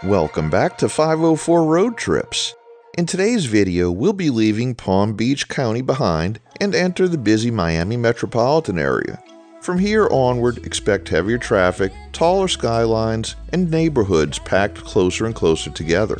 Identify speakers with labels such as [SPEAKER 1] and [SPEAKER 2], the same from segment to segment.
[SPEAKER 1] Welcome back to 504 Road Trips. In today's video, we'll be leaving Palm Beach County behind and enter the busy Miami metropolitan area. From here onward, expect heavier traffic, taller skylines, and neighborhoods packed closer and closer together.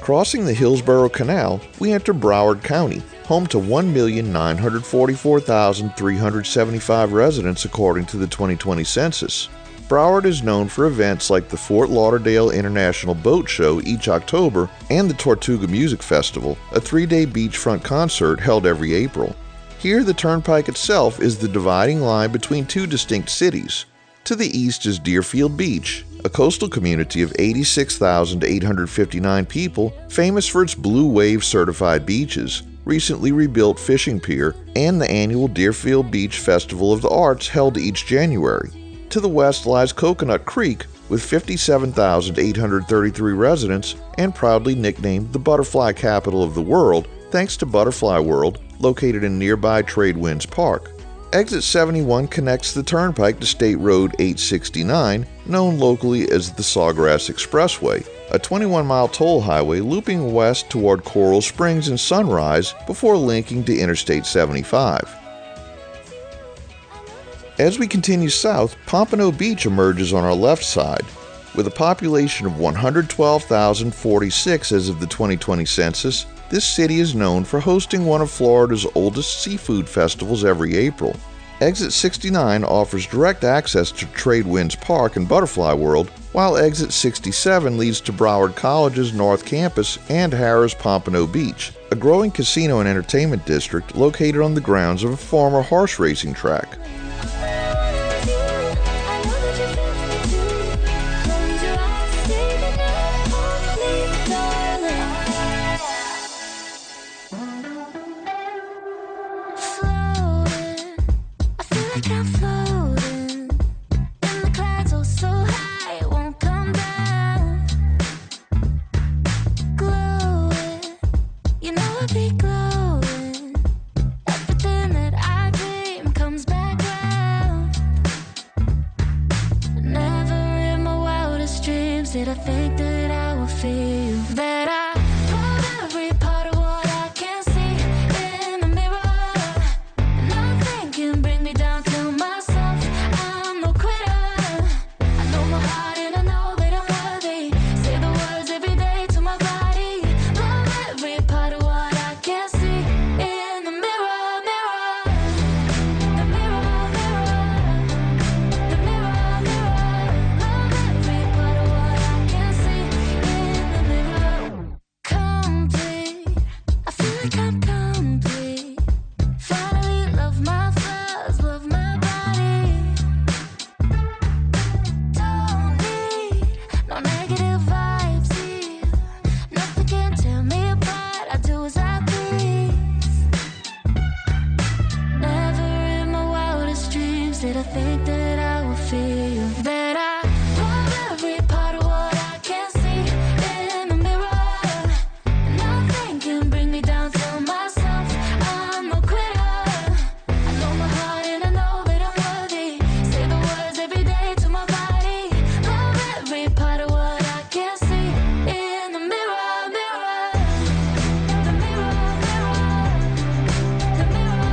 [SPEAKER 1] Crossing the Hillsborough Canal, we enter Broward County, home to 1,944,375 residents according to the 2020 census. Broward is known for events like the Fort Lauderdale International Boat Show each October and the Tortuga Music Festival, a 3-day beachfront concert held every April. Here, the Turnpike itself is the dividing line between two distinct cities. To the east is Deerfield Beach, a coastal community of 86,859 people famous for its Blue Wave certified beaches, recently rebuilt fishing pier, and the annual Deerfield Beach Festival of the Arts held each January. To the west lies Coconut Creek with 57,833 residents and proudly nicknamed the Butterfly Capital of the World thanks to Butterfly World, located in nearby Tradewinds Park. Exit 71 connects the Turnpike to State Road 869, known locally as the Sawgrass Expressway, a 21-mile toll highway looping west toward Coral Springs and Sunrise before linking to Interstate 75. As we continue south, Pompano Beach emerges on our left side. With a population of 112,046 as of the 2020 census, this city is known for hosting one of Florida's oldest seafood festivals every April. Exit 69 offers direct access to Tradewinds Park and Butterfly World, while Exit 67 leads to Broward College's North Campus and Harrah's Pompano Beach, a growing casino and entertainment district located on the grounds of a former horse racing track.
[SPEAKER 2] Did I think that I would feel that I love every part of what I can see in the mirror? Nothing can bring me down to myself. I'm no quitter. I know my heart and I know that I'm worthy. Say the words every day to my body. Love every part of what I can see in the mirror, mirror. The mirror, mirror. The mirror, mirror. Love every part of what I can see in the mirror. Complete, I feel like I'm complete. Finally love my flaws, love my body. Don't need no negative vibes here. Nothing can tear me apart, I do as I please. Never in my wildest dreams did I think that I would feel that I love every part of what I can see in the mirror. Nothing can bring me down to myself. I'm no quitter. I know my heart and I know that I'm worthy. Say the words every day to my body. Love every part of what I can see in the mirror, mirror. The mirror, mirror. The mirror, mirror.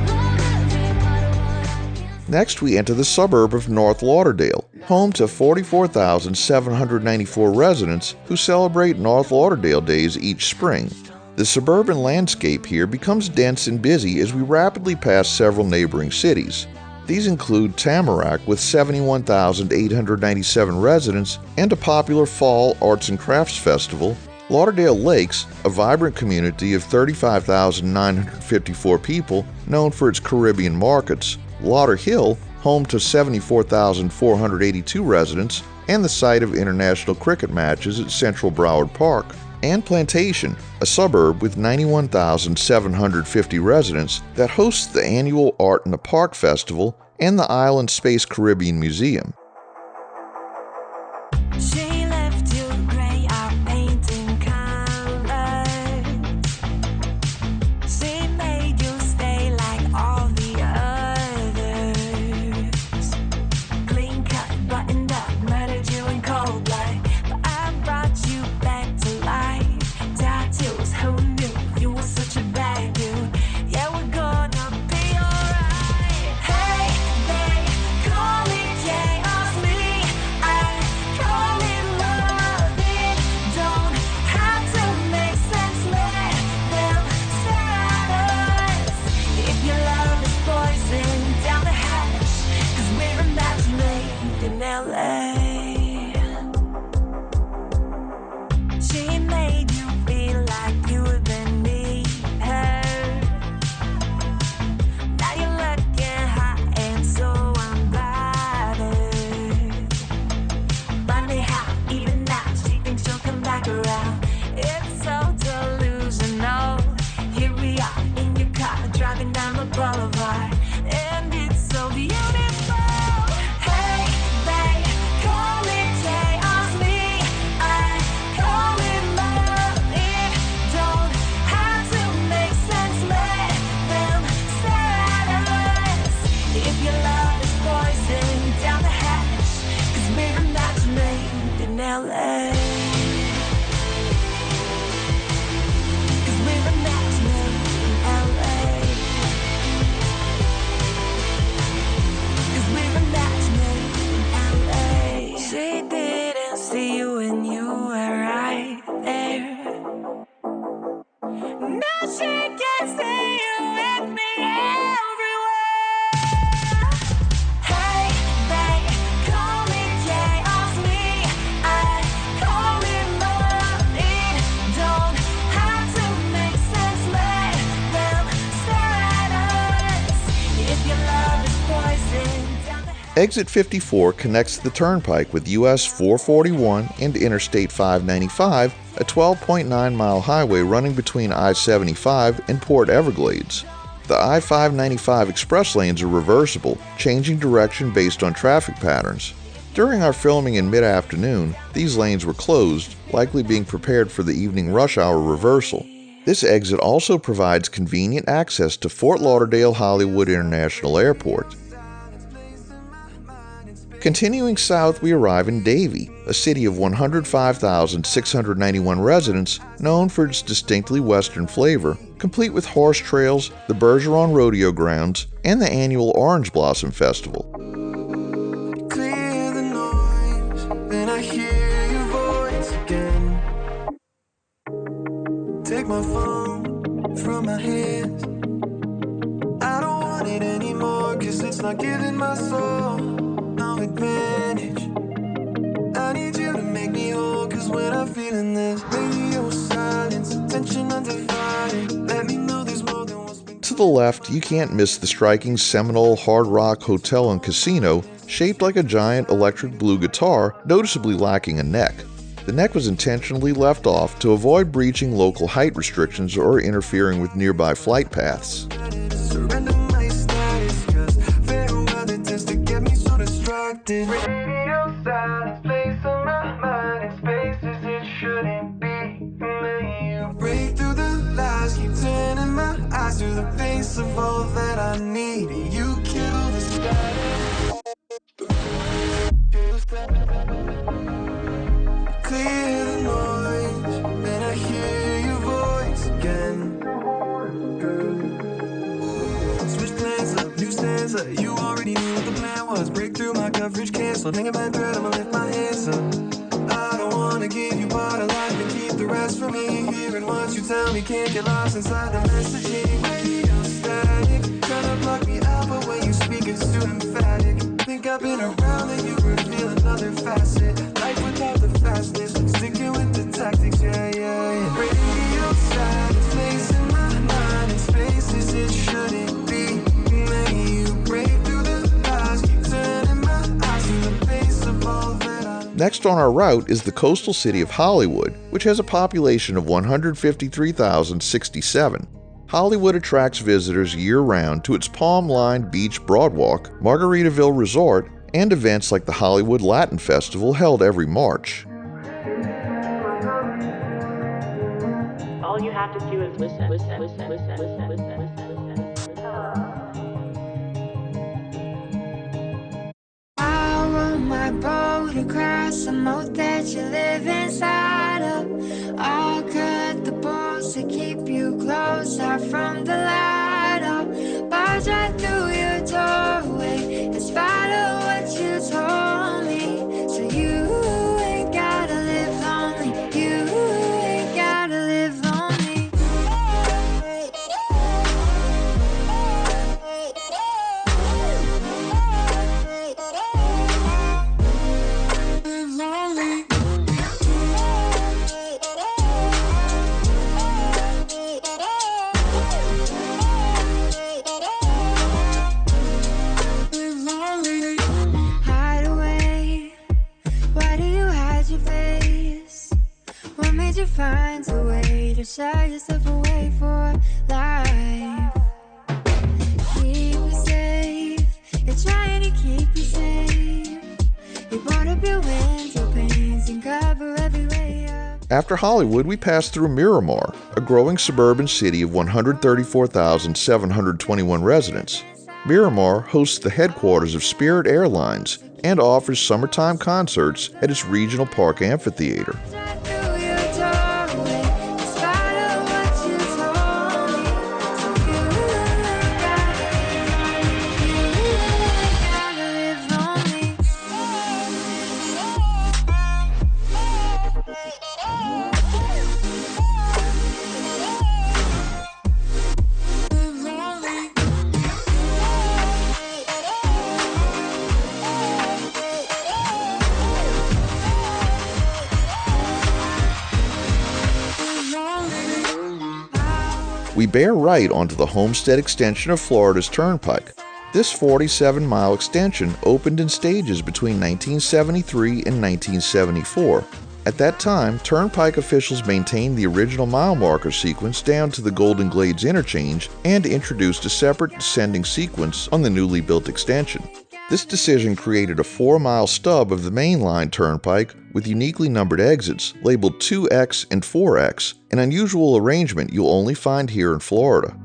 [SPEAKER 2] Love every part of what I can see.
[SPEAKER 1] Next, we enter the suburb of North Lauderdale, home to 44,794 residents who celebrate North Lauderdale Days each spring. The suburban landscape here becomes dense and busy as we rapidly pass several neighboring cities. These include Tamarac with 71,897 residents and a popular fall arts and crafts festival, Lauderdale Lakes, a vibrant community of 35,954 people known for its Caribbean markets, Lauderhill, home to 74,482 residents and the site of international cricket matches at Central Broward Park, and Plantation, a suburb with 91,750 residents that hosts the annual Art in the Park Festival and the Island Space Caribbean Museum.
[SPEAKER 2] She left you gray out painting colors. She made you stay like all the others. Clean cut, buttoned up, murdered you in cold blood. But I brought you back to life. Tattoos, who knew you were such a bad dude? Yeah, we're gonna be alright. Hey, they call it chaos, me, I call it love. It don't have to make sense, let them stare at us. If your love is poison, down the hatch, 'cause we're a match made in LA. She made you feel like you didn't need her. Now you're looking hot and so unbothered. Funny how even now she thinks she'll come back around. It's so delusional. Here we are in your car driving down the boulevard, and it's so beautiful. Hey, they call it chaos, me, I call it love. It don't have to make sense, let them stare at us. If your love is poison, down the hatch, 'cause we're a match made in LA. 'Cause we're a match made in LA. 'Cause we're a match made in LA. She didn't see you when you were right there. Now she can see you with me everywhere. Hey, they call it chaos, me, I call it love. It don't have to make sense, let them stare at us. If your love is poison, down the
[SPEAKER 1] Exit 54 connects the Turnpike with US 441 and Interstate 595, a 12.9-mile highway running between I-75 and Port Everglades. The I-595 express lanes are reversible, changing direction based on traffic patterns. During our filming in mid-afternoon, these lanes were closed, likely being prepared for the evening rush hour reversal. This exit also provides convenient access to Fort Lauderdale Hollywood International Airport. Continuing south, we arrive in Davie, a city of 105,691 residents known for its distinctly western flavor, complete with horse trails, the Bergeron Rodeo Grounds, and the annual Orange Blossom Festival.
[SPEAKER 3] Clear the noise, then I hear your voice again. Take my phone from my hands. I don't want it anymore, 'cause it's not giving my soul no advantage. I need you to make me whole, 'cause when I'm feeling this radio silence, tension undivided, let me know there's more than what's been.
[SPEAKER 1] To the left, you can't miss the striking Seminole Hard Rock Hotel and Casino, shaped like a giant electric blue guitar, noticeably lacking a neck. The neck was intentionally left off to avoid breaching local height restrictions or interfering with nearby flight paths.
[SPEAKER 3] Surrender my status, 'cause fair weather tends to get me so distracted. Radio silence, place in my mind in spaces it shouldn't be. May you break through the lies, keep turning my eyes to the face of all that I need. You kill the status. Clear the noise, then I hear your voice again. Switch plans up, new stanza. You already knew what the plan was. Break through my coverage canceled. Hanging by a thread, I'ma lift my hands up. I don't wanna give you part of life and keep the rest for me. Hearing what you tell me can't get lost inside the messaging. Radio static, trying to block me out, but when you speak it's too emphatic. Think I've been around and you reveal another facet. Life without the fastness, sticking with the tactics, yeah, yeah, yeah. Radio silence, place in my mind in spaces it shouldn't be. May you break through the lies, keep
[SPEAKER 1] Next on our route is the coastal city of Hollywood, which has a population of 153,067. Hollywood attracts visitors year-round to its palm-lined beach broadwalk, Margaritaville Resort, and events like the Hollywood Latin Festival held every March.
[SPEAKER 4] All you have to do is listen.
[SPEAKER 2] I'll row my boat across the moat that you live inside of. I'll cut the bolts to keep you closer from the light. I'll barge right through your doorway in spite of what you told me. So you ain't gotta live lonely. You ain't gotta live lonely. Live lonely. Live lonely. Hide away. Why do you hide your face? What made you find a way to shy yourself away for life? Keep you safe. You're trying to keep you safe. You brought up your window panes and cover every way up.
[SPEAKER 1] After Hollywood, we passed through Miramar, a growing suburban city of 134,721 residents. Miramar hosts the headquarters of Spirit Airlines and offers summertime concerts at its regional park amphitheater.
[SPEAKER 2] Right through your doorway in spite of what you told me. So you ain't gotta live lonely. Live lonely.
[SPEAKER 1] We bear right onto the Homestead Extension of Florida's Turnpike. This 47-mile extension opened in stages between 1973 and 1974. At that time, Turnpike officials maintained the original mile marker sequence down to the Golden Glades interchange and introduced a separate descending sequence on the newly built extension. This decision created a 4-mile stub of the mainline turnpike with uniquely numbered exits labeled 2X and 4X, an unusual arrangement you'll only find here in Florida.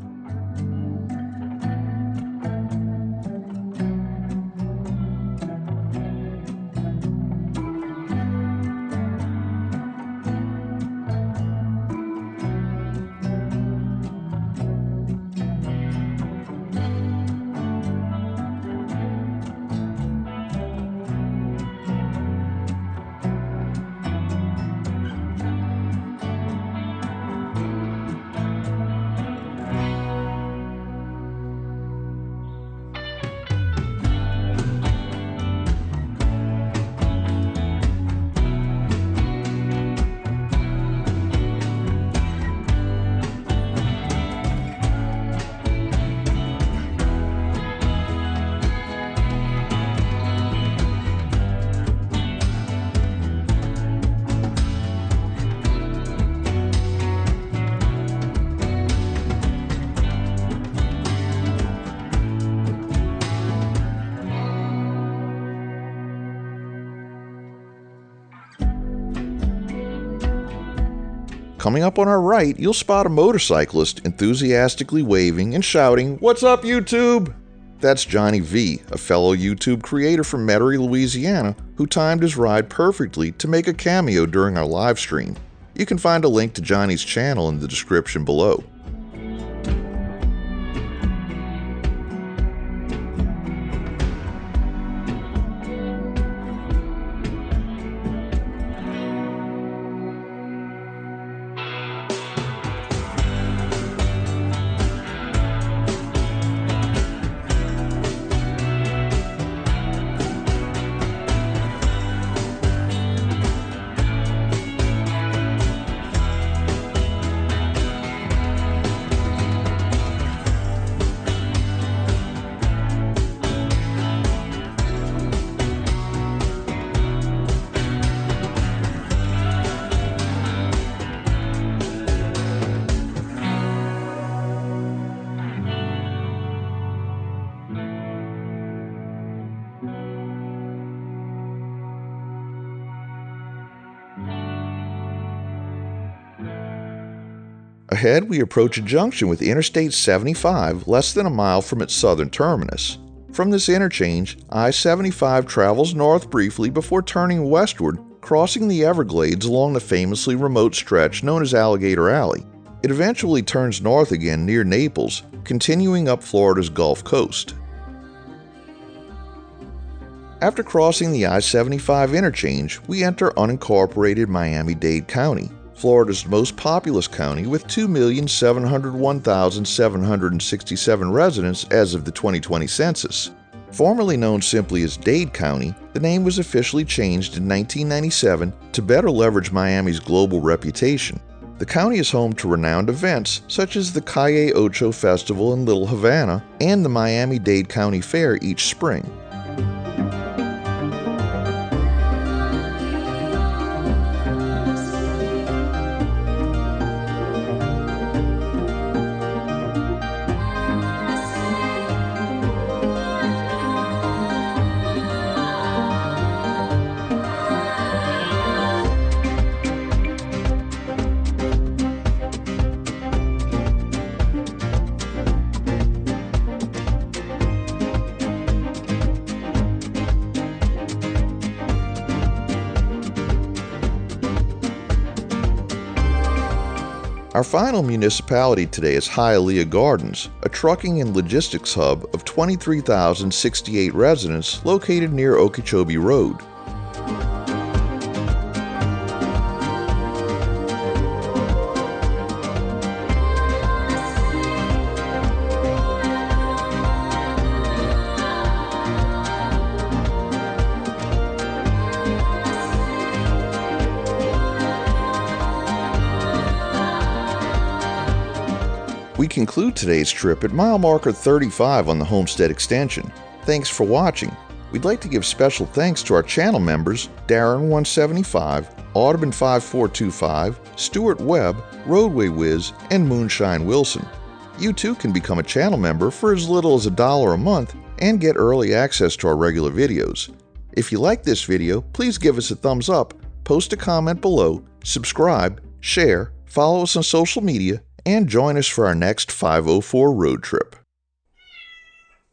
[SPEAKER 1] Coming up on our right, you'll spot a motorcyclist enthusiastically waving and shouting, "What's up, YouTube?" That's Johnny V, a fellow YouTube creator from Metairie, Louisiana, who timed his ride perfectly to make a cameo during our live stream. You can find a link to Johnny's channel in the description below. ahead, we approach a junction with Interstate 75 less than a mile from its southern terminus. From this interchange, I-75 travels north briefly before turning westward, crossing the Everglades along the famously remote stretch known as Alligator Alley. It eventually turns north again near Naples, continuing up Florida's Gulf Coast. After crossing the I-75 interchange, we enter unincorporated Miami-Dade County, Florida's most populous county with 2,701,767 residents as of the 2020 census. Formerly known simply as Dade County, the name was officially changed in 1997 to better leverage Miami's global reputation. The county is home to renowned events such as the Calle Ocho Festival in Little Havana and the Miami-Dade County Fair each spring. Our final municipality today is Hialeah Gardens, a trucking and logistics hub of 23,068 residents located near Okeechobee Road. We conclude today's trip at mile marker 35 on the Homestead Extension. Thanks for watching. We'd like to give special thanks to our channel members Darren175, Audubon5425, Stuart Webb, Roadway Wiz, and Moonshine Wilson. You too can become a channel member for as little as $1 a month and get early access to our regular videos. If you like this video, please give us a thumbs up, post a comment below, subscribe, share, follow us on social media, and join us for our next 504 road trip.